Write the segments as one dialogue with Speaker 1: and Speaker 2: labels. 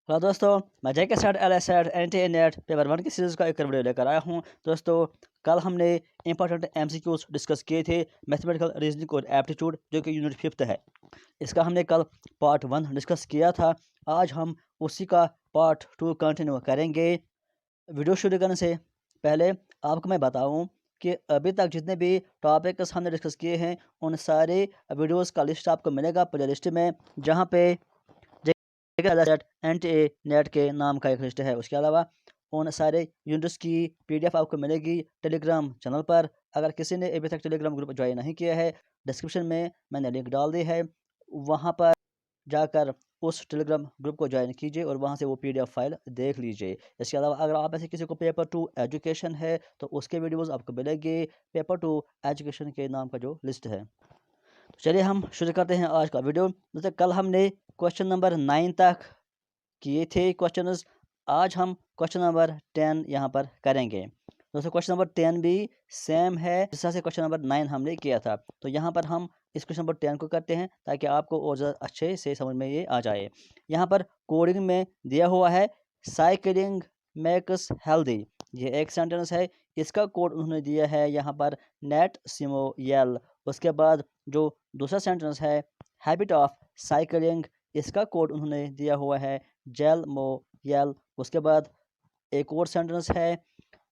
Speaker 1: Hello दोस्तों, मैं जय के साथ L S anti net paper one की सीरीज़ का एक वीडियो लेकर आया हूं। दोस्तों, कल हमने इंपॉर्टेंट एमसीक्यूज डिस्कस किए थे, मैथमेटिकल रीजनिंग और एप्टीट्यूड, जो कि यूनिट 5 है। इसका हमने कल पार्ट 1 डिस्कस किया था। आज हम उसी का पार्ट 2 कंटिन्यू करेंगे। वीडियो शुरू करने से पहले आपको मैं बताऊँ कि अभी तक जितने भी टॉपिक्स हमने डिस्कस किए हैं, उन सारे वीडियोज़ का लिस्ट आपको मिलेगा प्ले लिस्ट में, जहाँ पे एंटी नेट के नाम का एक लिस्ट है। उसके अलावा उन सारे यूनिट्स की पीडीएफ आपको मिलेगी टेलीग्राम चैनल पर। अगर किसी ने अभी तक टेलीग्राम ग्रुप ज्वाइन नहीं किया है, डिस्क्रिप्शन में मैंने लिंक डाल दी है, वहाँ पर जाकर उस टेलीग्राम ग्रुप को ज्वाइन कीजिए और वहाँ से वो पीडीएफ फाइल देख लीजिए। इसके अलावा अगर आप ऐसे किसी को पेपर 2 एजुकेशन है, तो उसके वीडियोज़ आपको मिलेंगे पेपर 2 एजुकेशन के नाम का जो लिस्ट है। तो चलिए हम शुरू करते हैं आज का वीडियो। जैसे कल हमने क्वेश्चन नंबर 9 तक किए थे क्वेश्चंस। आज हम क्वेश्चन नंबर 10 यहाँ पर करेंगे। दोस्तों, क्वेश्चन नंबर 10 भी सेम है जिस तरह से क्वेश्चन नंबर 9 हमने किया था। तो यहाँ पर हम इस क्वेश्चन नंबर 10 को करते हैं ताकि आपको और ज़्यादा अच्छे से समझ में ये आ जाए। यहाँ पर कोडिंग में दिया हुआ है साइकिलिंग मेक्स हेल्दी। ये एक सेंटेंस है, इसका कोड उन्होंने दिया है यहाँ पर नेट सिमोयल। उसके बाद जो दूसरा सेंटेंस है हैबिट ऑफ साइकिलिंग, इसका कोड उन्होंने दिया हुआ है जेल मो यल। उसके बाद एक और सेंटेंस है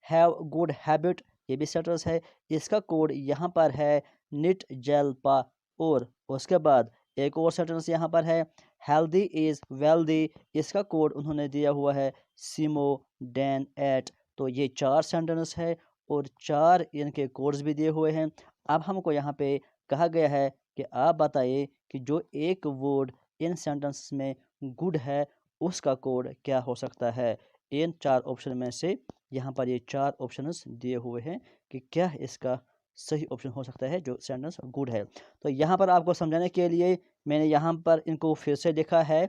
Speaker 1: हैव गुड हैबिट, ये भी सेंटेंस है, इसका कोड यहाँ पर है निट जेल पा। और उसके बाद एक और सेंटेंस यहाँ पर है हेल्दी इज़ वेल्दी, इसका कोड उन्होंने दिया हुआ है सिमो डैन एट। तो ये 4 सेंटेंस है और 4 इनके कोड्स भी दिए हुए हैं। अब हमको यहाँ पे कहा गया है कि आप बताइए कि जो एक वर्ड इन सेंटेंस में गुड है, उसका कोड क्या हो सकता है। इन 4 ऑप्शन में से यहाँ पर ये 4 ऑप्शंस दिए हुए हैं कि क्या इसका सही ऑप्शन हो सकता है जो सेंटेंस गुड है। तो यहाँ पर आपको समझाने के लिए मैंने यहाँ पर इनको फिर से लिखा है,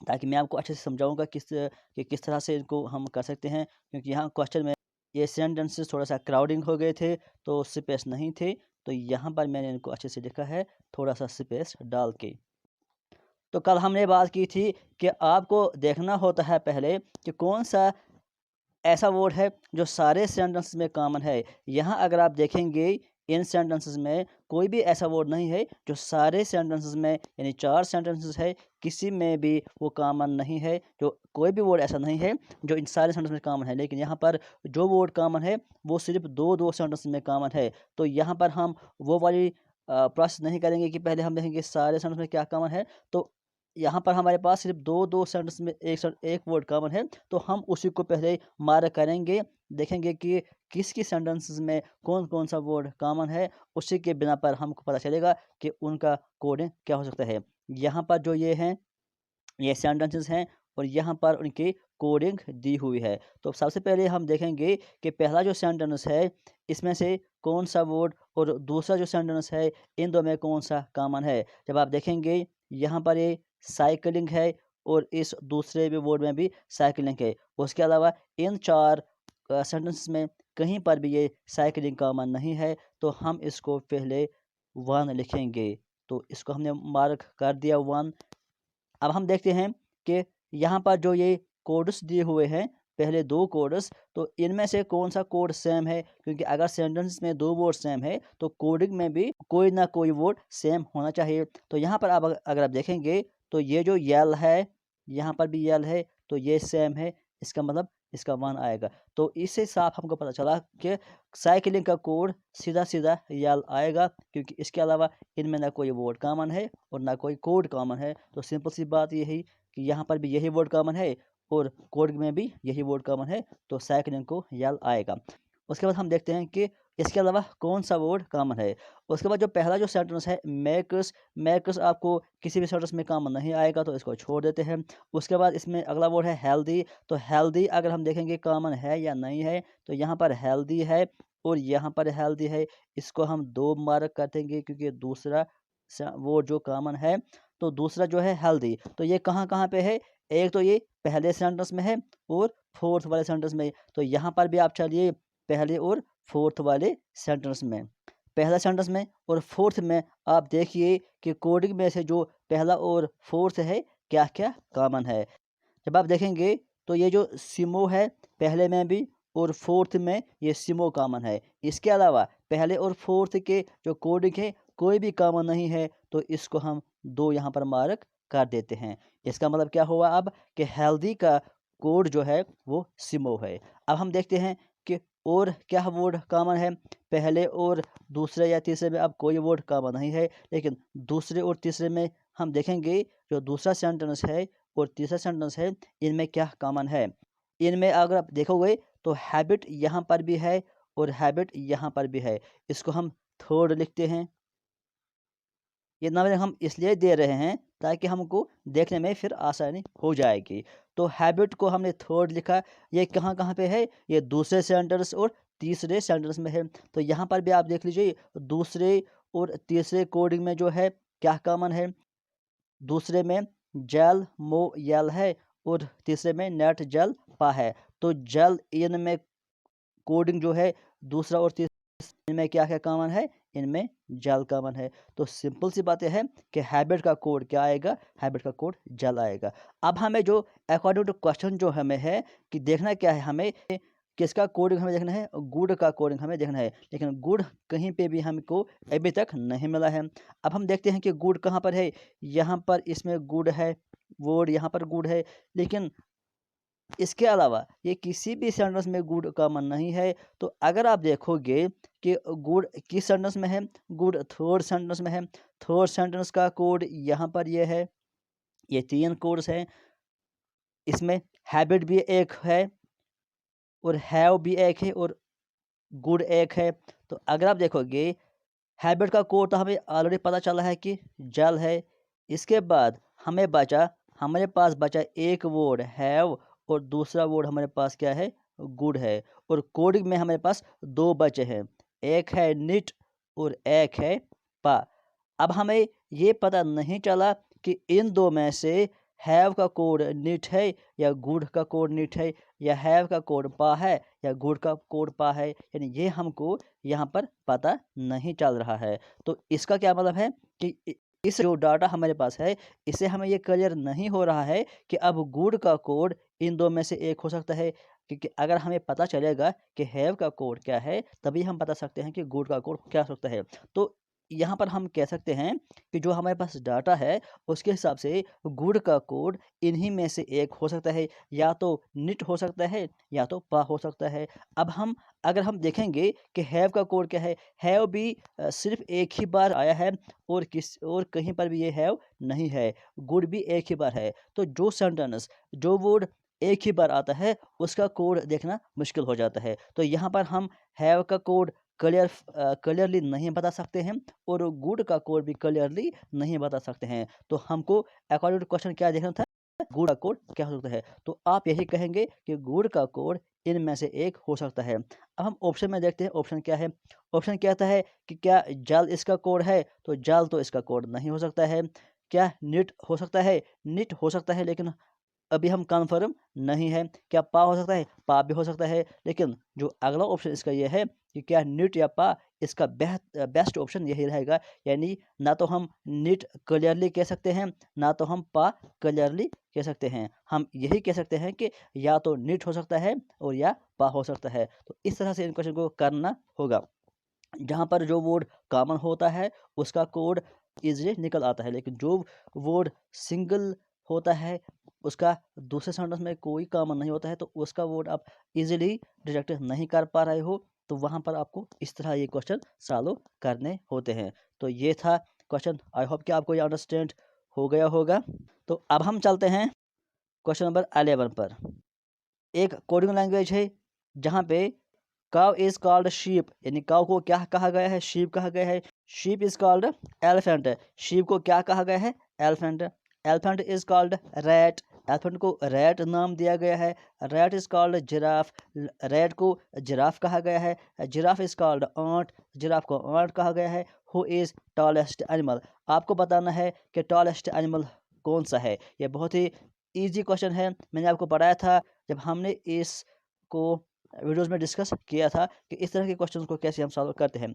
Speaker 1: ताकि मैं आपको अच्छे से समझाऊंगा किस तरह से इनको हम कर सकते हैं। क्योंकि यहाँ क्वेश्चन में ये सेंटेंसेस थोड़ा सा क्राउडिंग हो गए थे, तो स्पेस नहीं थे। तो यहाँ पर मैंने इनको अच्छे से लिखा है थोड़ा सा स्पेस डाल के। तो कल हमने बात की थी कि आपको देखना होता है पहले कि कौन सा ऐसा वर्ड है जो सारे सेंटेंस में कॉमन है। यहाँ अगर आप देखेंगे इन सेंटेंसेस में कोई भी ऐसा वर्ड नहीं है जो सारे सेंटेंसेस में, यानी 4 सेंटेंसेस है, किसी में भी वो कॉमन नहीं है। जो कोई भी वर्ड ऐसा नहीं है जो इन सारे सेंटेंस में कॉमन है, लेकिन यहाँ पर जो वर्ड कॉमन है वो सिर्फ दो सेंटेंस में कॉमन है। तो यहाँ पर हम वो वाली प्रोसेस नहीं करेंगे कि पहले हम देखेंगे सारे सेंटेंस में क्या कॉमन है। तो यहाँ पर हमारे पास सिर्फ दो सेंटेंस में एक वर्ड कॉमन है, तो हम उसी को पहले मार्क करेंगे, देखेंगे कि किसकी सेंटेंसेस में कौन कौन सा वर्ड कॉमन है। उसी के बिना पर हमको पता चलेगा कि उनका कोडिंग क्या हो सकता है। यहाँ पर जो ये सेंटेंसेस हैं और यहाँ पर उनकी कोडिंग दी हुई है। तो सबसे पहले हम देखेंगे कि पहला जो सेंटेंस है इसमें से कौन सा वर्ड और दूसरा जो सेंटेंस है इन दो में कौन सा कॉमन है। जब आप देखेंगे यहाँ पर ये साइकिलिंग है और इस दूसरे भी वर्ड में भी साइकिलिंग है। उसके अलावा इन 4 सेंटेंस में कहीं पर भी ये साइकिलिंग कॉमन नहीं है, तो हम इसको पहले 1 लिखेंगे। तो इसको हमने मार्क कर दिया 1। अब हम देखते हैं कि यहाँ पर जो ये कोड्स दिए हुए हैं, पहले 2 कोड्स, तो इनमें से कौन सा कोड सेम है। क्योंकि अगर सेंटेंस में 2 वर्ड सेम है तो कोडिंग में भी कोई ना कोई वर्ड सेम होना चाहिए। तो यहाँ पर आप अगर आप देखेंगे तो ये जो यल है, यहाँ पर भी यल है, तो ये सेम है, इसका मतलब इसका 1 आएगा। तो इससे साफ हमको पता चला कि साइकिलिंग का कोड सीधा सीधा यल आएगा, क्योंकि इसके अलावा इनमें ना कोई वर्ड कॉमन है और ना कोई कोड कॉमन है। तो सिंपल सी बात यही कि यहाँ पर भी यही वर्ड कॉमन है और कोड में भी यही वर्ड कॉमन है, तो साइकिलिंग को यल आएगा। उसके बाद हम देखते हैं कि इसके अलावा कौन सा वर्ड कॉमन है। उसके बाद जो पहला जो सेंटेंस है मेक्स, मेक्स आपको किसी भी सेंटेंस में कॉमन नहीं आएगा, तो इसको छोड़ देते हैं। उसके बाद इसमें अगला वर्ड है हेल्दी। तो हेल्दी अगर हम देखेंगे कॉमन है या नहीं है, तो यहाँ पर हेल्दी है और यहाँ पर हेल्दी है, इसको हम 2 मार्क कर देंगे, क्योंकि दूसरा वो जो कॉमन है। तो दूसरा जो है हेल्दी, तो ये कहाँ कहाँ पे है, एक तो ये पहले सेंटेंस में है और फोर्थ वाले सेंटेंस में। तो यहाँ पर भी आप चलिए पहले और फोर्थ वाले सेंटेंस में, पहला सेंटेंस में और फोर्थ में आप देखिए कि कोडिंग में से जो पहला और फोर्थ है क्या क्या कॉमन है। जब आप देखेंगे तो ये जो सिमो है पहले में भी और फोर्थ में ये सिमो कॉमन है। इसके अलावा पहले और फोर्थ के जो कोडिंग है कोई भी कॉमन नहीं है, तो इसको हम 2 यहाँ पर मार्क कर देते हैं। इसका मतलब क्या हुआ अब कि हेल्दी का कोड जो है वो सिमो है। अब हम देखते हैं कि और क्या वर्ड कॉमन है। पहले और दूसरे या तीसरे में अब कोई वर्ड कॉमन नहीं है, लेकिन दूसरे और तीसरे में हम देखेंगे जो दूसरा सेंटेंस है और तीसरा सेंटेंस है, इनमें क्या कॉमन है। इनमें अगर आप देखोगे तो हैबिट यहाँ पर भी है और हैबिट यहाँ पर भी है। इसको हम थर्ड लिखते हैं। ये नाम हम इसलिए दे रहे हैं ताकि हमको देखने में फिर आसानी हो जाएगी। तो हैबिट को हमने थर्ड लिखा। ये कहाँ कहाँ पे है, ये दूसरे सेंटेंस और तीसरे सेंटेंस में है। तो यहाँ पर भी आप देख लीजिए दूसरे और तीसरे कोडिंग में जो है क्या कॉमन है। दूसरे में जल मो यल है और तीसरे में नेट जल पा है। तो जल इनमें कोडिंग जो है दूसरा और तीसरा, इनमें क्या क्या कॉमन है, इनमें जल कॉमन है। तो सिंपल सी बातें हैं कि हैबिट का कोड क्या आएगा, हैबिट का कोड जल आएगा। अब हमें जो अकॉर्डिंग टू क्वेश्चन जो हमें है कि देखना क्या है, हमें किसका कोडिंग हमें देखना है, गुड का कोडिंग हमें देखना है। लेकिन गुड कहीं पे भी हमको अभी तक नहीं मिला है। अब हम देखते हैं कि गुड कहाँ पर है। यहाँ पर इसमें गुड है वर्ड, यहाँ पर गुड है, लेकिन इसके अलावा ये किसी भी सेंटेंस में गुड कॉमन नहीं है। तो अगर आप देखोगे कि गुड किस सेंटेंस में है, गुड थर्ड सेंटेंस में है। थर्ड सेंटेंस का कोड यहाँ पर ये है। ये 3 कोड्स हैं। इसमें हैबिट भी एक है और हैव भी एक है और गुड एक है। तो अगर आप देखोगे हैबिट का कोड तो हमें ऑलरेडी पता चला है कि जल है। इसके बाद हमारे पास बचा एक वर्ड हैव और दूसरा वर्ड हमारे पास क्या है, गुड है। और कोडिंग में हमारे पास 2 बचे हैं, एक है निट और एक है पा। अब हमें ये पता नहीं चला कि इन 2 में से हैव का कोड निट है या गुड का कोड निट है, या हैव का कोड पा है या गुड का कोड पा है। यानी ये हमको यहाँ पर पता नहीं चल रहा है। तो इसका क्या मतलब है कि इस जो डाटा हमारे पास है, इससे हमें ये क्लियर नहीं हो रहा है कि अब गुड का कोड इन 2 में से एक हो सकता है। क्योंकि अगर हमें पता चलेगा कि हैव का कोड क्या है, तभी हम बता सकते हैं कि गुड का कोड क्या हो सकता है। तो यहाँ पर हम कह सकते हैं कि जो हमारे पास डाटा है उसके हिसाब से गुड का कोड इन्हीं में से एक हो सकता है, या तो निट हो सकता है या तो पा हो सकता है। अब हम अगर हम देखेंगे कि हैव का कोड क्या है, हैव भी सिर्फ एक ही बार आया है और कहीं पर भी ये हैव नहीं है। गुड भी एक ही बार है। तो जो सेंटेंस जो वर्ड एक ही बार आता है उसका कोड देखना मुश्किल हो जाता है। तो यहाँ पर हम हैव का कोड क्लियरली नहीं बता सकते हैं और गुड का कोड भी क्लियरली नहीं बता सकते हैं। तो हमको अकॉर्डिंग टू क्वेश्चन क्या देखना था, गुड का कोड क्या हो सकता है। तो आप यही कहेंगे कि गुड का कोड इनमें से एक हो सकता है। अब हम ऑप्शन में देखते हैं ऑप्शन क्या है। ऑप्शन कहता है कि क्या जल इसका कोड है, तो जल तो इसका कोड नहीं हो सकता है। क्या निट हो सकता है, निट हो सकता है, लेकिन अभी हम कन्फर्म नहीं है। क्या पा हो सकता है, पा भी हो सकता है, लेकिन जो अगला ऑप्शन इसका ये है कि क्या नीट या पा, इसका बेस्ट ऑप्शन यही रहेगा। यानी ना तो हम नीट क्लियरली कह सकते हैं, ना तो हम पा क्लियरली कह सकते हैं। हम यही कह सकते हैं कि या तो नीट हो सकता है और या पा हो सकता है। तो इस तरह से इन क्वेश्चन को करना होगा। जहाँ पर जो वर्ड कॉमन होता है उसका कोड इजीली निकल आता है, लेकिन जो वर्ड सिंगल होता है उसका दूसरे सेंटेंस में कोई कॉमन नहीं होता है, तो उसका वर्ड आप इजीली डिटेक्ट नहीं कर पा रहे हो। तो वहाँ पर आपको इस तरह ये क्वेश्चन सॉल्व करने होते हैं। तो ये था क्वेश्चन। आई होप कि आपको ये अंडरस्टैंड हो गया होगा। तो अब हम चलते हैं क्वेश्चन नंबर 11 पर। एक कोडिंग लैंग्वेज है जहाँ पे काव इज कॉल्ड शीप, यानी काव को क्या कहा गया है, शीप कहा गया है। Sheep is called elephant, sheep को क्या कहा गया है, elephant. Elephant is called rat, elephant को रैट नाम दिया गया है। Rat is called giraffe, rat को जिराफ कहा गया है। Giraffe is called ant, giraffe को आंट कहा गया है। हु इज टॉलेस्ट एनिमल, आपको बताना है कि टॉलेस्ट एनिमल कौन सा है। यह बहुत ही ईजी क्वेश्चन है। मैंने आपको पढ़ाया था जब हमने इसको वीडियोस में डिस्कस किया था कि इस तरह के क्वेश्चंस को कैसे हम सॉल्व करते हैं।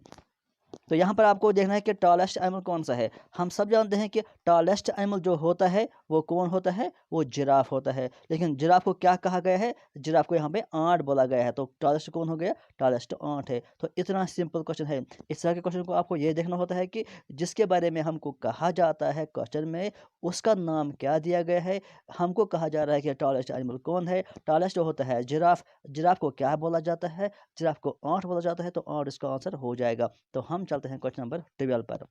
Speaker 1: तो यहाँ पर आपको देखना है कि टॉलेस्ट एनिमल कौन सा है। हम सब जानते हैं कि टॉलेस्ट एनिमल जो होता है वो कौन होता है, वो जिराफ होता है। लेकिन जिराफ को क्या कहा गया है, जिराफ को यहाँ पे आंट बोला गया है। तो टॉलेस्ट कौन हो गया, टॉलेस्ट आंट है। तो इतना सिंपल क्वेश्चन है। इस तरह के क्वेश्चन को आपको ये देखना होता है कि जिसके बारे में हमको कहा जाता है क्वेश्चन में, उसका नाम क्या दिया गया है। हमको कहा जा रहा है कि टॉलेस्ट एनिमल कौन है, टॉलेस्ट होता है जिराफ। जिराफ को क्या बोला जाता है, जिराफ को आंट बोला जाता है। तो आंट इसका आंसर हो जाएगा। तो हम चलते हैं क्वेश्चन नंबर 12 पर।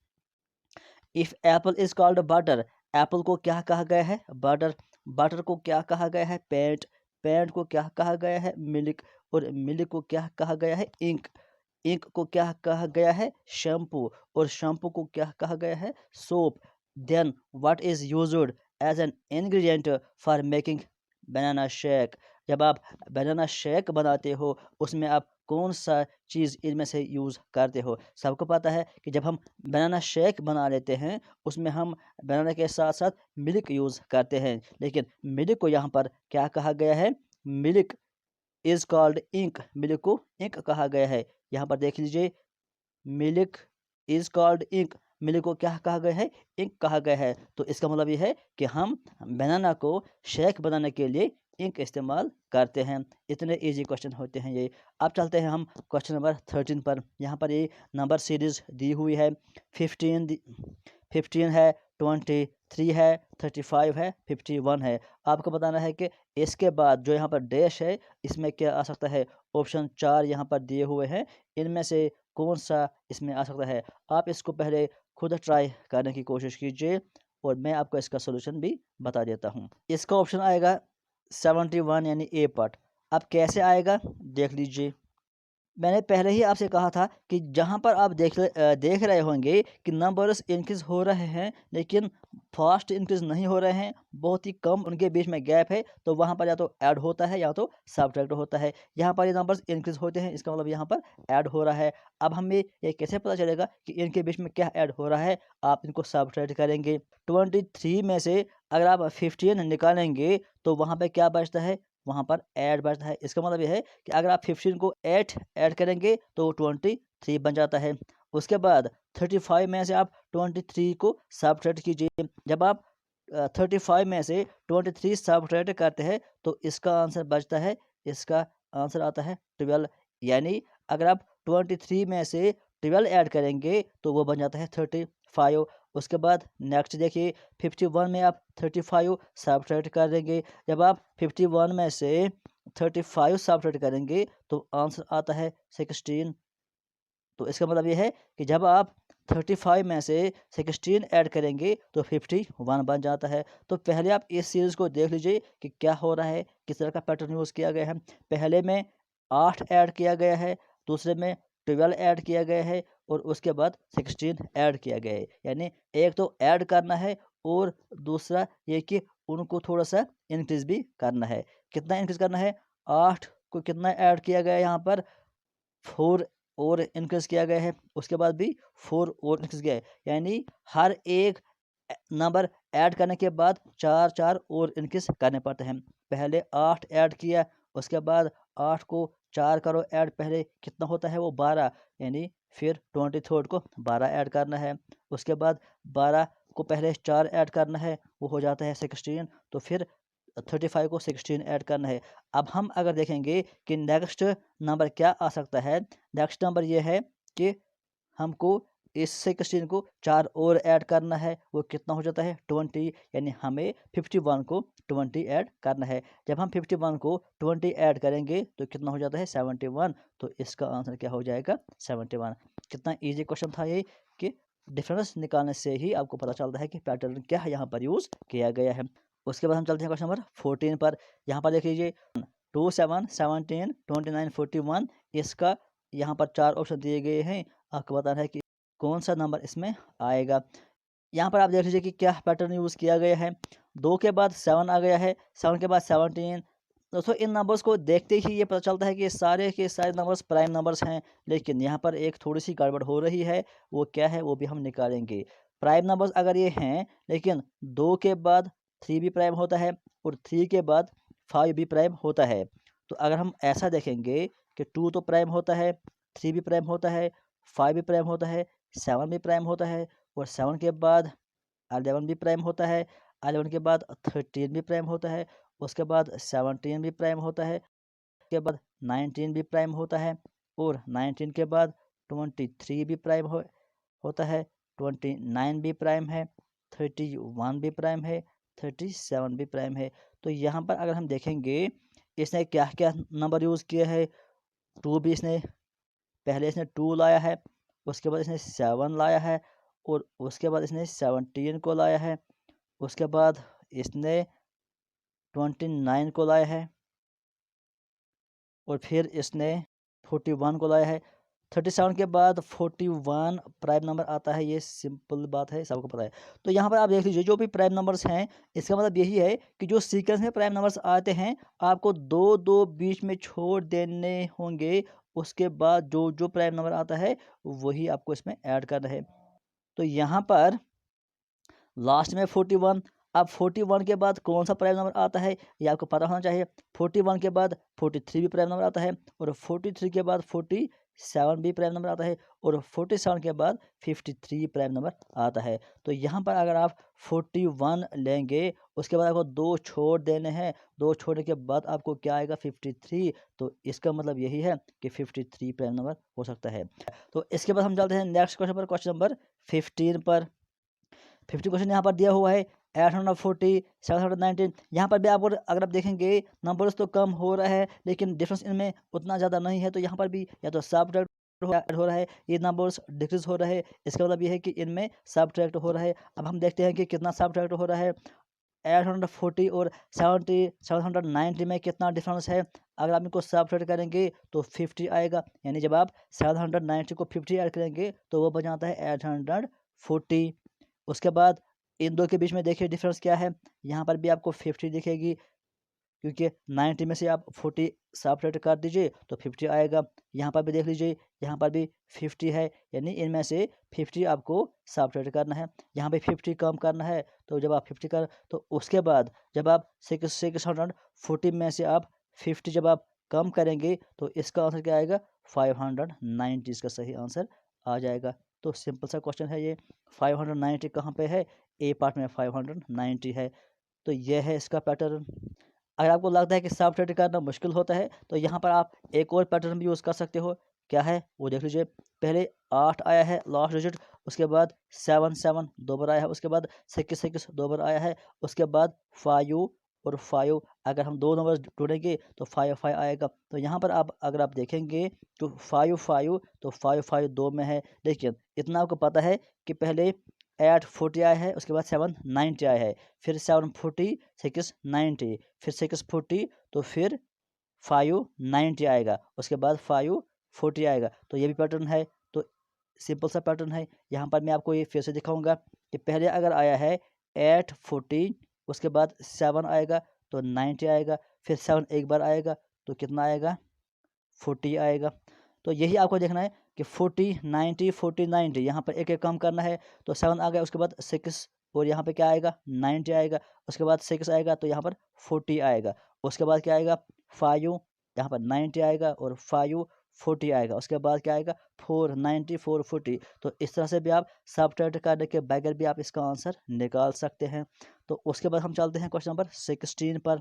Speaker 1: If Apple is called butter, Apple को क्या कहा गया है, बटर। बटर को क्या कहा गया है, पेंट। पेंट को क्या कहा गया है, मिल्क। और मिल्क को क्या कहा गया है, इंक। इंक को क्या कहा गया है, शैम्पू। और शैम्पू को क्या कहा गया है, soap. Then what is used as an ingredient for making banana shake. जब आप बनाना शेक बनाते हो, उसमें आप कौन सा चीज़ इनमें से यूज़ करते हो। सबको पता है कि जब हम बनाना शेक बना लेते हैं, उसमें हम बनाना के साथ साथ मिल्क यूज़ करते हैं। लेकिन मिल्क को यहाँ पर क्या कहा गया है, milk is called ink. Milk को इंक कहा गया है। यहाँ पर देख लीजिए, milk is called ink. Milk को क्या कहा गया है, इंक कहा गया है। तो इसका मतलब ये है कि हम बनाना को शेक बनाने के लिए इंक इस्तेमाल करते हैं। इतने इजी क्वेश्चन होते हैं ये। अब चलते हैं हम क्वेश्चन नंबर 13 पर। यहाँ पर ये नंबर सीरीज दी हुई है। 15 है, 23 है, 35 है, 51 है। आपको बताना है कि इसके बाद जो यहाँ पर डैश है, इसमें क्या आ सकता है। ऑप्शन 4 यहाँ पर दिए हुए हैं, इनमें से कौन सा इसमें आ सकता है। आप इसको पहले खुद ट्राई करने की कोशिश कीजिए और मैं आपको इसका सोल्यूशन भी बता देता हूँ। इसका ऑप्शन आएगा 71 यानी ए पार्ट। अब कैसे आएगा देख लीजिए। मैंने पहले ही आपसे कहा था कि जहाँ पर आप देख रहे होंगे कि नंबर्स इंक्रीज हो रहे हैं, लेकिन फास्ट इंक्रीज नहीं हो रहे हैं, बहुत ही कम उनके बीच में गैप है। तो वहाँ पर या तो ऐड होता है या तो सब्ट्रैक्ट होता है। यहाँ पर ये नंबर्स इंक्रीज होते हैं, इसका मतलब यहाँ पर ऐड हो रहा है। अब हमें ये कैसे पता चलेगा कि इनके बीच में क्या ऐड हो रहा है। आप इनको सब्ट्रैक्ट करेंगे। 23 में से अगर आप 15 निकालेंगे तो वहाँ पर क्या बचता है, वहाँ पर ऐड बचता है। इसका मतलब ये है कि अगर आप 15 को 8 ऐड करेंगे तो 23 बन जाता है। उसके बाद 35 में से आप 23 को सब्ट्रैक्ट कीजिए। जब आप 35 में से 23 सब्ट्रैक्ट करते हैं तो इसका आंसर बचता है, इसका आंसर आता है 12। यानी अगर आप 23 में से 12 ऐड करेंगे तो वो बन जाता है 35। उसके बाद नेक्स्ट देखिए, 51 में आप 35 सब्ट्रैक्ट कर देंगे। जब आप 51 में से 35 सब्ट्रैक्ट करेंगे तो आंसर आता है 16। तो इसका मतलब ये है कि जब आप 35 में से 16 ऐड करेंगे तो 51 बन जाता है। तो पहले आप इस सीरीज़ को देख लीजिए कि क्या हो रहा है, किस तरह का पैटर्न यूज़ किया गया है। पहले में 8 ऐड किया गया है, दूसरे में 12 ऐड किया गया है और उसके बाद 16 ऐड किया गया है। यानी एक तो ऐड करना है और दूसरा ये कि उनको थोड़ा सा इंक्रीज़ भी करना है। कितना इंक्रीज़ करना है, 8 को कितना ऐड किया गया है यहाँ पर, 4 और इंक्रीज़ किया गया है। उसके बाद भी 4 और इंक्रीज़ किया है। यानी हर एक नंबर ऐड करने के बाद 4-4 और इंक्रीज़ करने पड़ते हैं। पहले 8 ऐड किया, उसके बाद 8 को 4 करो ऐड, पहले कितना होता है वो 12। यानी फिर 23 को 12 ऐड करना है। उसके बाद 12 को पहले 4 ऐड करना है, वो हो जाता है 16। तो फिर 35 को 16 ऐड करना है। अब हम अगर देखेंगे कि नेक्स्ट नंबर क्या आ सकता है, नेक्स्ट नंबर ये है कि हमको इस 16 को 4 और ऐड करना है, वो कितना हो जाता है 20। यानी हमें 51 को 20 ऐड करना है। जब हम 51 को 20 ऐड करेंगे तो कितना हो जाता है 71। तो इसका आंसर क्या हो जाएगा 71। कितना ईजी क्वेश्चन था ये कि डिफरेंस निकालने से ही आपको पता चलता है कि पैटर्न क्या यहाँ पर यूज़ किया गया है। उसके बाद हम चलते हैं क्वेश्चन नंबर 14 पर। यहाँ पर देख लीजिए, 2, 7, 17, 29, 41। इसका यहाँ पर 4 ऑप्शन दिए गए हैं। आपको बताना है कि कौन सा नंबर इसमें आएगा। यहाँ पर आप देख लीजिए कि क्या पैटर्न यूज़ किया गया है। 2 के बाद 7 आ गया है, 7 के बाद 17। दोस्तों इन नंबर्स को देखते ही ये पता चलता है कि ये सारे के सारे नंबर्स प्राइम नंबर्स हैं। लेकिन यहाँ पर एक थोड़ी सी गड़बड़ हो रही है, वो क्या है वो भी हम निकालेंगे। प्राइम नंबर्स अगर ये हैं, लेकिन 2 के बाद 3 भी प्राइम होता है और 3 के बाद 5 भी प्राइम होता है। तो अगर हम ऐसा देखेंगे कि 2 तो प्राइम होता है, 3 भी प्राइम होता है, 5 भी प्राइम होता है, 7 भी प्राइम होता है, और 7 के बाद 11 भी प्राइम होता है, 11 के बाद 13 भी प्राइम होता है, उसके बाद 17 भी प्राइम होता है, उसके बाद 19 भी प्राइम होता है, और 19 के बाद 23 भी प्राइम होता है, 29 भी प्राइम है, 31 भी प्राइम है, 37 भी प्राइम है। तो यहाँ पर अगर हम देखेंगे इसने क्या क्या नंबर यूज़ किया है। टू भी इसने पहले इसने 2 लाया है, उसके बाद इसने 7 लाया है, और उसके बाद इसने 17 को लाया है, उसके बाद इसने 29 को लाया है, और फिर इसने 41 को लाया है। 37 के बाद 41 प्राइम नंबर आता है, ये सिंपल बात है, सबको पता है। तो यहाँ पर आप देख लीजिए जो भी प्राइम नंबर्स हैं, इसका मतलब यही है कि जो सीक्वेंस में प्राइम नंबर्स आते हैं, आपको दो दो बीच में छोड़ देने होंगे, उसके बाद जो जो प्राइम नंबर आता है वही आपको इसमें ऐड करना है। तो यहाँ पर लास्ट में 41। अब 41 के बाद कौन सा प्राइम नंबर आता है ये आपको पता होना चाहिए। 41 के बाद 43 भी प्राइम नंबर आता है, और 43 के बाद 47 भी प्राइम नंबर आता है, और 47 के बाद 53 प्राइम नंबर आता है। तो यहाँ पर अगर आप 41 लेंगे, उसके बाद आपको 2 छोड़ देने हैं, 2 छोड़ने के बाद आपको क्या आएगा 53। तो इसका मतलब यही है कि 53 प्राइम नंबर हो सकता है। तो इसके बाद हम चलते हैं नेक्स्ट क्वेश्चन पर, क्वेश्चन नंबर 15 पर। 50 क्वेश्चन यहाँ पर दिया हुआ है, 840, 719। यहाँ पर भी आपको अगर आप देखेंगे नंबर्स तो कम हो रहा है, लेकिन डिफरेंस इनमें उतना ज़्यादा नहीं है। तो यहाँ पर भी या तो सब्ट्रैक्ट हो रहा है, ये नंबर्स डिक्रीज हो रहा है, इसका मतलब ये है कि इनमें सब्ट्रैक्ट हो रहा है। अब हम देखते हैं कि कितना सब्ट्रैक्ट हो रहा है। 840 और 790 में कितना डिफरेंस है। अगर आप इनको सब्ट्रैक्ट करेंगे तो 50 आएगा, यानी जब आप 790 को 50 ऐड करेंगे तो वो बन जाता है 840। उसके बाद इन दो के बीच में देखिए डिफरेंस क्या है। यहाँ पर भी आपको 50 दिखेगी, क्योंकि 90 में से आप 40 सब्ट्रैक्ट कर दीजिए तो 50 आएगा। यहाँ पर भी देख लीजिए, यहाँ पर भी 50 है, यानी इनमें से 50 आपको सब्ट्रैक्ट करना है, यहाँ पे 50 कम करना है। तो जब आप 50 कर, तो उसके बाद जब आप 640 में से आप 50 जब आप कम करेंगे तो इसका आंसर क्या आएगा 590। इसका सही आंसर आ जाएगा। तो सिंपल सा क्वेश्चन है ये। 590 कहाँ पे है, ए पार्ट में 590 है। तो यह है इसका पैटर्न। अगर आपको लगता है कि सब्ट्रैक्ट करना मुश्किल होता है तो यहाँ पर आप एक और पैटर्न भी यूज़ कर सकते हो। क्या है वो देख लीजिए। पहले 8 आया है लास्ट डिजिट, उसके बाद 7 7 दो बार आया है, उसके बाद 6 6 दो बार आया है, उसके बाद 5 और 5। अगर हम दो नंबर जोड़ेंगे तो 5 5 आएगा। तो यहाँ पर आप अगर आप देखेंगे तो 5 5 तो 5 5 दो में है, लेकिन इतना आपको पता है कि पहले 840 आया है, उसके बाद 790 आया है, फिर 740, 690, फिर 640, तो फिर 590 आएगा, उसके बाद 540 आएगा। तो ये भी पैटर्न है। तो सिंपल सा पैटर्न है। यहाँ पर मैं आपको ये फिर से दिखाऊंगा कि पहले अगर आया है 840, उसके बाद 7 आएगा तो 90 आएगा, फिर 7 एक बार आएगा तो कितना आएगा 40 आएगा। तो यही आपको देखना है कि 40 90 40 90, यहाँ पर एक एक कम करना है। तो 7 आ गया, उसके बाद 6, और यहाँ पे क्या आएगा 90 आएगा, उसके बाद 6 आएगा तो यहाँ पर 40 आएगा, उसके बाद क्या आएगा 5, यहाँ पर 90 आएगा, और 5 40 आएगा, उसके बाद क्या आएगा 4 90 4 40। तो इस तरह से भी आप सब्ट्रैक्ट करने के बगैर भी आप इसका आंसर निकाल सकते हैं। तो उसके बाद हम चलते हैं क्वेश्चन नंबर 16 पर।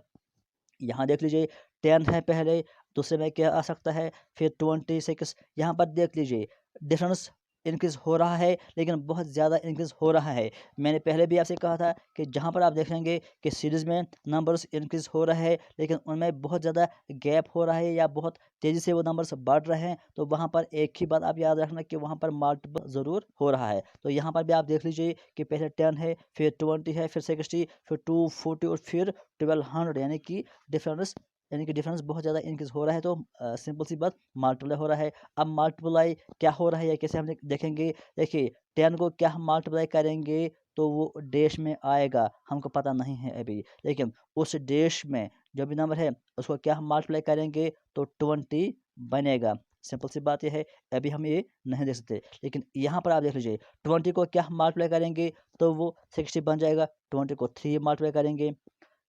Speaker 1: यहाँ देख लीजिए 10 है पहले, दूसरे में क्या आ सकता है, फिर 26। यहाँ पर देख लीजिए डिफरेंस इंक्रीज हो रहा है, लेकिन बहुत ज़्यादा इंक्रीज हो रहा है। मैंने पहले भी आपसे कहा था कि जहाँ पर आप देखेंगे कि सीरीज़ में नंबर्स इंक्रीज हो रहे हैं, लेकिन उनमें बहुत ज़्यादा गैप हो रहा है या बहुत तेज़ी से वो नंबर्स बढ़ रहे हैं, तो वहाँ पर एक ही बात आप याद रखना कि वहाँ पर मल्टीपल ज़रूर हो रहा है। तो यहाँ पर भी आप देख लीजिए कि पहले 10 है, फिर 20 है, फिर 60, फिर 240 और फिर 1200, यानी कि डिफरेंस बहुत ज़्यादा इंक्रीज हो रहा है। तो सिंपल सी बात मल्टीप्लाई हो रहा है। अब मल्टीप्लाई क्या हो रहा है या कैसे हम देखेंगे। देखिए 10 को क्या हम मल्टीप्लाई करेंगे तो वो डैश में आएगा, हमको पता नहीं है अभी, लेकिन उस डैश में जो भी नंबर है उसको क्या हम मल्टीप्लाई करेंगे तो 20 बनेगा। सिंपल सी बात यह है, अभी हम ये नहीं देख सकते, लेकिन यहाँ पर आप देख लीजिए 20 को क्या हम मल्टीप्लाई करेंगे तो वो 60 बन जाएगा। 20 को 3 मल्टीप्लाई करेंगे,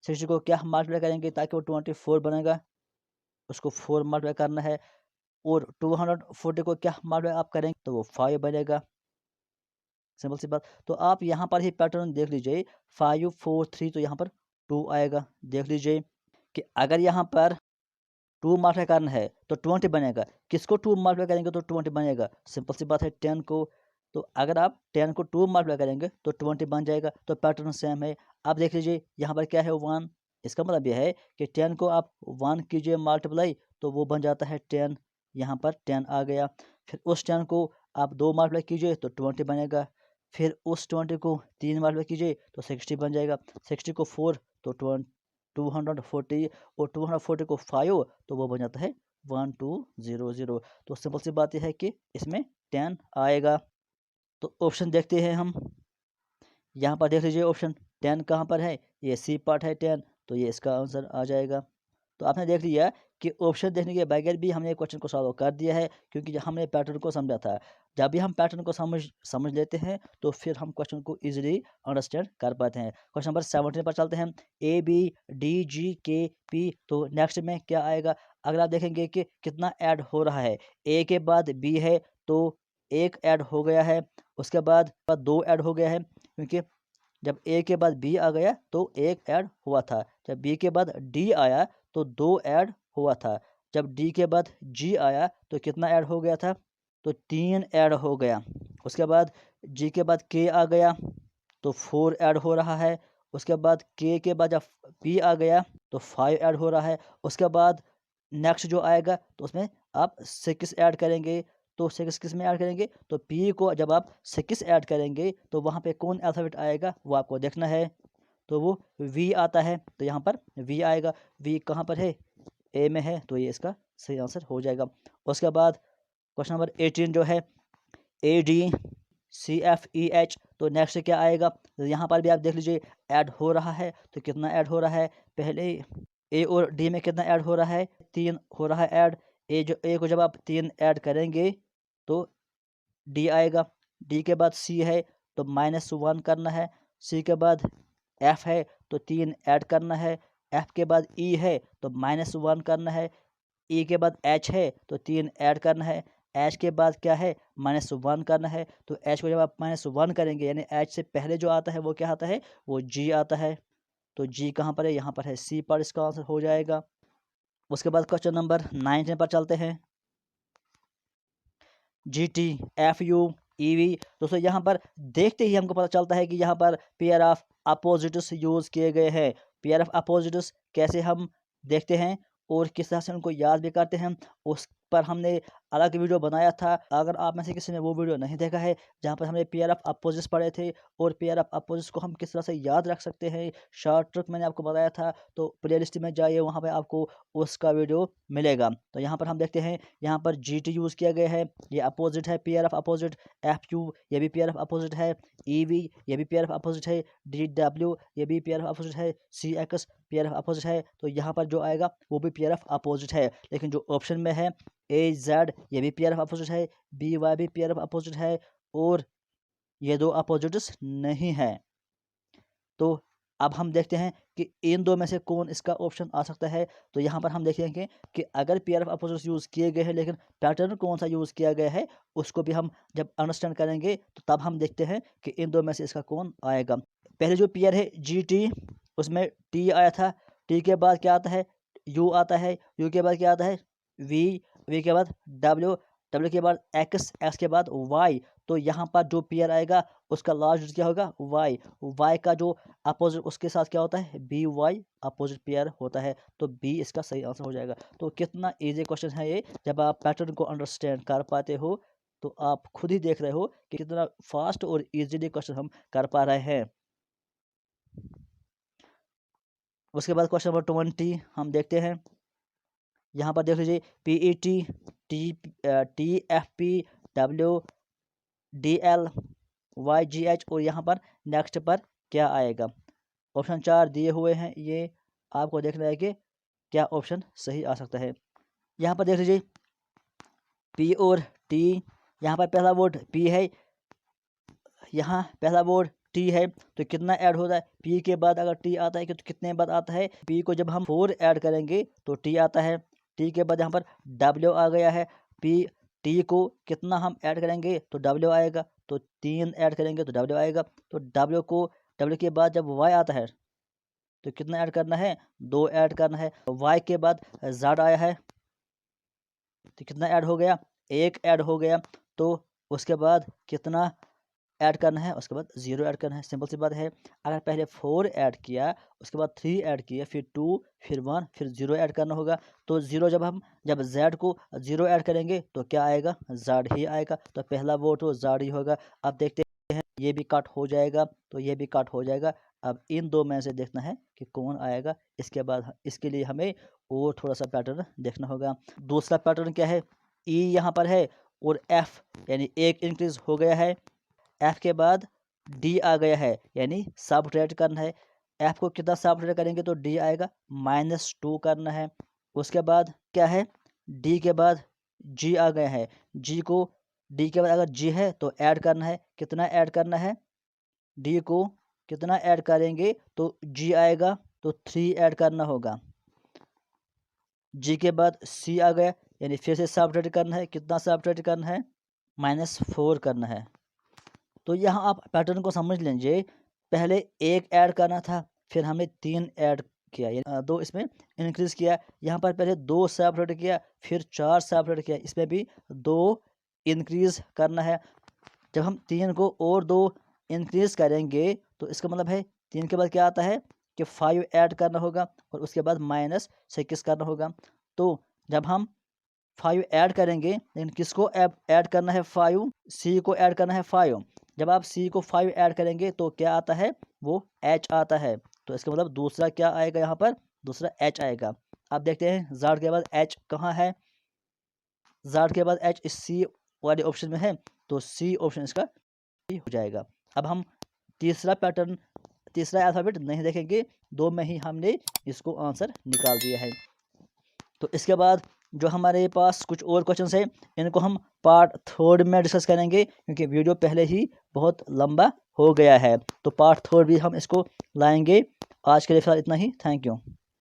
Speaker 1: 60 को क्या हम मल्टीप्लाई करेंगे ताकि वो 24 बनेगा, उसको 4 मल्टीप्लाई करना है। और 240 को क्या मल्टीप्लाई आप करेंगे तो वो 5 बनेगा। सिंपल सी बात। तो आप यहाँ पर ही पैटर्न देख लीजिए, 5 4 3, तो यहाँ पर 2 आएगा। देख लीजिए कि अगर यहाँ पर 2 मल्टीप्लाई करना है तो 20 बनेगा। किसको 2 मल्टीप्लाई करेंगे तो 20 बनेगा? सिंपल सी बात है, 10 को। तो अगर आप 10 को 2 मल्टीप्लाई करेंगे तो 20 बन जाएगा। तो पैटर्न सेम है। अब देख लीजिए यहाँ पर क्या है, 1। इसका मतलब यह है कि 10 को आप 1 कीजिए मल्टीप्लाई, तो वो बन जाता है 10। यहाँ पर 10 आ गया। फिर उस 10 को आप 2 मल्टीप्लाई कीजिए तो 20 बनेगा। फिर उस 20 को 3 मल्टीप्लाई कीजिए तो 60 बन जाएगा। 60 को 4 तो 240, और 240 को 5 तो वो बन जाता है 1200। तो सिंपल सी बात यह है कि इसमें 10 आएगा। तो ऑप्शन देखते हैं हम। यहाँ पर देख लीजिए ऑप्शन 10 कहाँ पर है, ये सी पार्ट है 10, तो ये इसका आंसर आ जाएगा। तो आपने देख लिया कि ऑप्शन देखने के बगैर भी हमने क्वेश्चन को सॉल्व कर दिया है, क्योंकि हमने पैटर्न को समझा था। जब भी हम पैटर्न को समझ लेते हैं तो फिर हम क्वेश्चन को इजीली अंडरस्टैंड कर पाते हैं। क्वेश्चन नंबर 17 पर चलते हैं। ए बी डी जी के पी, तो नेक्स्ट में क्या आएगा? अगर आप देखेंगे कि कितना ऐड हो रहा है, ए के बाद बी है तो 1 ऐड हो गया है, उसके बाद 2 ऐड हो गया है, क्योंकि जब ए के बाद बी आ गया तो 1 ऐड हुआ था। जब बी के बाद डी आया तो 2 ऐड हुआ था। जब डी के बाद जी आया तो कितना ऐड हो गया था? तो 3 ऐड हो गया। उसके बाद जी के बाद के आ गया तो 4 ऐड हो रहा है। उसके बाद के बाद जब पी आ गया तो 5 ऐड हो रहा है। उसके बाद नेक्स्ट जो आएगा तो उसमें आप 6 ऐड करेंगे। तो 6 किस में ऐड करेंगे? तो पी को जब आप 6 ऐड करेंगे तो वहाँ पे कौन अल्फ़ाबेट आएगा वो आपको देखना है। तो वो वी आता है, तो यहाँ पर वी आएगा। वी कहाँ पर है? ए में है, तो ये इसका सही आंसर हो जाएगा। उसके बाद क्वेश्चन नंबर 18 जो है, A D C F E H, तो नेक्स्ट क्या आएगा? तो यहाँ पर भी आप देख लीजिए ऐड हो रहा है। तो कितना ऐड हो रहा है? पहले ए और डी में कितना ऐड हो रहा है? 3 हो रहा है ऐड। ए को जब आप 3 ऐड करेंगे तो डी आएगा। डी के बाद सी है तो -1 करना है। सी के बाद एफ है तो 3 ऐड करना है। एफ के बाद ई है तो -1 करना है। ई के बाद एच है तो 3 ऐड करना है। एच के बाद क्या है? -1 करना है। तो एच को जब आप -1 करेंगे, यानी एच से पहले जो आता है वो क्या आता है? वो जी आता है। तो जी कहाँ पर है? यहाँ पर है, सी पर इसका आंसर हो जाएगा। उसके बाद क्वेश्चन नंबर 19 पर चलते हैं। G T F you E V, दोस्तों यहाँ पर देखते ही हमको पता चलता है कि यहाँ पर पेयर ऑफ अपोजिट्स यूज़ किए गए हैं। पेयर ऑफ अपोजिट्स कैसे हम देखते हैं और किस तरह से उनको याद भी करते हैं, उस पर हमने अलग वीडियो बनाया था। अगर आप में से किसी ने वो वीडियो नहीं देखा है, जहाँ पर हमने पेयर ऑफ अपोजिट्स पढ़े थे और पेयर ऑफ अपोजिट्स को हम किस तरह से याद रख सकते हैं, शॉर्ट ट्रिक मैंने आपको बताया था। तो प्लेलिस्ट में जाइए, वहाँ पर आपको उसका वीडियो मिलेगा। तो यहाँ पर हम देखते हैं, यहाँ पर जी टी यूज़ किया गया है, ये अपोजिट है, pair of opposite. F you ये भी पेयर ऑफ अपोजिट है। ई वी ये भी पेयर ऑफ अपोजिट है। डी डब्ल्यू ये भी पेयर ऑफ अपोजिट है। सी एक्स पेयर ऑफ अपोजिट है। तो यहाँ पर जो आएगा वो भी पेयर ऑफ अपोजिट है। लेकिन जो ऑप्शन में है ए जेड ये भी पेयर ऑफ अपोजिट है। बी वाई भी पेयर ऑफ अपोजिट है, और ये 2 अपोजिट्स नहीं है। तो अब हम देखते हैं कि इन 2 में से कौन इसका ऑप्शन आ सकता है। तो यहाँ पर हम देखेंगे कि अगर पेयर ऑफ अपोजिट्स यूज़ किए गए हैं, लेकिन पैटर्न कौन सा यूज़ किया गया है उसको भी हम जब अंडरस्टैंड करेंगे तो तब हम देखते हैं कि इन 2 में से इसका कौन आएगा। पहले जो पेयर है जी टी, उसमें टी आया था। टी के बाद क्या आता है? यू आता है। यू के बाद क्या आता है? वी। वी के बाद डब्ल्यू। डब्ल्यू के बाद एक्स। एक्स के बाद वाई। तो यहाँ पर जो पेयर आएगा उसका लास्ट डिजिट क्या होगा? वाई। वाई का जो अपोजिट उसके साथ क्या होता है? बी वाई अपोजिट पेयर होता है। तो बी इसका सही आंसर हो जाएगा। तो कितना इजी क्वेश्चन है ये। जब आप पैटर्न को अंडरस्टैंड कर पाते हो तो आप खुद ही देख रहे हो कि कितना फास्ट और इजीली क्वेश्चन हम कर पा रहे हैं। उसके बाद क्वेश्चन नंबर 20 हम देखते हैं। यहाँ पर देख लीजिए P E T T F P W D L Y G H, और यहाँ पर नेक्स्ट पर क्या आएगा? ऑप्शन 4 दिए हुए हैं, ये आपको देखना है कि क्या ऑप्शन सही आ सकता है। यहाँ पर देख लीजिए पी और टी, यहाँ पर पहला वर्ड पी है, यहाँ पहला वर्ड टी है, तो कितना ऐड होता है? पी के बाद अगर टी आता है तो कितने बाद आता है? पी को जब हम 4 ऐड करेंगे तो टी आता है। टी के बाद यहाँ पर डब्ल्यू आ गया है। पी टी को कितना हम ऐड करेंगे तो डब्ल्यू आएगा। तो 3 ऐड करेंगे तो W आएगा। तो W के बाद जब Y आता है तो कितना ऐड करना है, 2 ऐड करना है। Y के बाद Z आया है तो कितना ऐड हो गया, 1 ऐड हो गया। तो उसके बाद कितना ऐड करना है, उसके बाद 0 ऐड करना है। सिंपल सी बात है। अगर पहले 4 ऐड किया, उसके बाद 3 ऐड किया, फिर 2, फिर 1, फिर 0 ऐड करना होगा। तो 0 जब Z को 0 ऐड करेंगे तो क्या आएगा, Z ही आएगा। तो पहला वोट तो Z ही होगा। अब देखते हैं, ये भी कट हो जाएगा तो ये भी कट हो जाएगा। अब इन दो में से देखना है कि कौन आएगा। इसके बाद इसके लिए हमें और थोड़ा सा पैटर्न देखना होगा। दूसरा पैटर्न क्या है, E यहाँ पर है और F यानी 1 इंक्रीज हो गया है। F के बाद D आ गया है, यानी सबट्रैक्ट करना है। F को कितना सबट्रैक्ट करेंगे तो D आएगा, -2 करना है। उसके बाद क्या है, D के बाद G आ गया है। D के बाद अगर G है तो ऐड करना है। कितना ऐड करना है, D को कितना ऐड करेंगे तो G आएगा, तो 3 ऐड करना होगा। G के बाद C आ गया, यानी फिर से सबट्रैक्ट करना है। कितना सबट्रैक्ट करना है, -4 करना है। तो यहाँ आप पैटर्न को समझ लीजिए। पहले 1 ऐड करना था, फिर हमने 3 ऐड किया, यानी 2 इसमें इंक्रीज किया। यहाँ पर पहले 2 सबट्रैक्ट किया, फिर 4 सबट्रैक्ट किया, इसमें भी 2 इंक्रीज करना है। जब हम 3 को और 2 इंक्रीज करेंगे तो इसका मतलब है 3 के बाद क्या आता है कि 5 ऐड करना होगा और उसके बाद -6 करना होगा। तो जब हम 5 ऐड करेंगे, लेकिन किसको ऐड करना है, 5, C को ऐड करना है 5। जब आप C को 5 ऐड करेंगे तो क्या आता है, वो H आता है। तो इसका मतलब दूसरा क्या आएगा, यहाँ पर दूसरा H आएगा। आप देखते हैं Z के बाद H कहाँ है, Z के बाद H इस C वाले ऑप्शन में है, तो C ऑप्शन इसका हो जाएगा। अब हम तीसरा अल्फ़ाबेट नहीं देखेंगे, 2 में ही हमने इसको आंसर निकाल दिया है। तो इसके बाद जो हमारे पास कुछ और क्वेश्चंस हैं, इनको हम पार्ट 3 में डिस्कस करेंगे, क्योंकि वीडियो पहले ही बहुत लंबा हो गया है। तो पार्ट 3 भी हम इसको लाएंगे। आज के लिए फिलहाल इतना ही। Thank you.